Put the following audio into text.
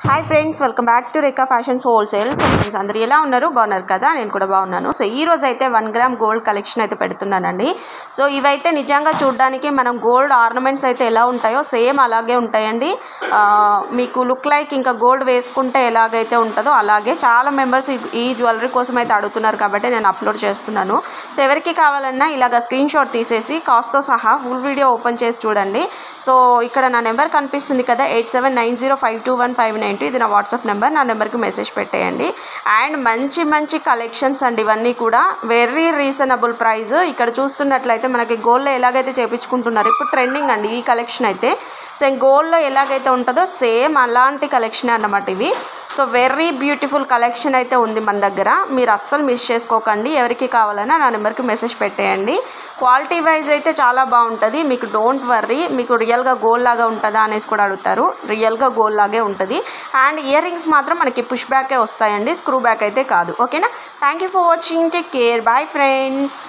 Hi friends, welcome back to Rekha fashions wholesale. Friends అందరూ ఎలా ఉన్నారు? బాగున్నారు కదా? నేను కూడా బాగున్నాను. సో ఈ రోజు అయితే 1 గ్రామ్ గోల్డ్ కలెక్షన్ అయితే పెడుతున్నానండి. సో ఇవైతే నిజంగా చూడడానికి మనం గోల్డ్ ఆర్నమెంట్స్ అయితే ఎలా ఉంటాయో సేమ్ అలాగే ఉంటాయండి. మీకు లుక్ లైక్ ఇంకా గోల్డ్ వేసుకుంటే ఎలాగైతే ఉంటుందో అలాగే. చాలా మెంబర్స్ ఈ జ్యువెలరీ కోసం అయితే అడుగుతున్నారు కాబట్టి నేను అప్లోడ్ చేస్తున్నాను. సో ఎవరికి కావాలన్నా ఇలాగ స్క్రీన్ షాట్ తీసేసి కాస్ట్తో సహా ఫుల్ వీడియో ఓపెన్ చేసి చూడండి. సో ఇక్కడ నా నెంబర్ కనిపిస్తుంది కదా, 8790521592. ఇది నా వాట్సాప్ నెంబర్. నా నెంబర్కి మెసేజ్ పెట్టేయండి. అండ్ మంచి మంచి కలెక్షన్స్ అండి ఇవన్నీ కూడా. Very reasonable price. ఇక్కడ చూస్తున్నట్లయితే మనకి గోల్డ్లో ఎలాగైతే చేయించుకుంటున్నారు ఇప్పుడు ట్రెండింగ్ అండి ఈ కలెక్షన్ అయితే. సేమ్ గోల్డ్లో ఎలాగైతే ఉంటుందో సేమ్ అలాంటి కలెక్షన్ అన్నమాట ఇవి. సో వెరీ బ్యూటిఫుల్ కలెక్షన్ అయితే ఉంది మన దగ్గర. మీరు అస్సలు మిస్ చేసుకోకండి. ఎవరికి కావాలన్నా నా నెంబర్కి మెసేజ్ పెట్టేయండి. క్వాలిటీ వైజ్ అయితే చాలా బాగుంటుంది. మీకు డోంట్ వర్రీ, మీకు రియల్గా గోల్డ్ లాగా ఉంటుందా అనేసి కూడా అడుగుతారు. రియల్గా గోల్డ్ లాగే ఉంటుంది. అండ్ ఇయర్ రింగ్స్ మాత్రం మనకి పుష్ బ్యాకే వస్తాయండి, స్క్రూ బ్యాక్ అయితే కాదు. ఓకేనా? Thank you for watching. Take care. Bye friends.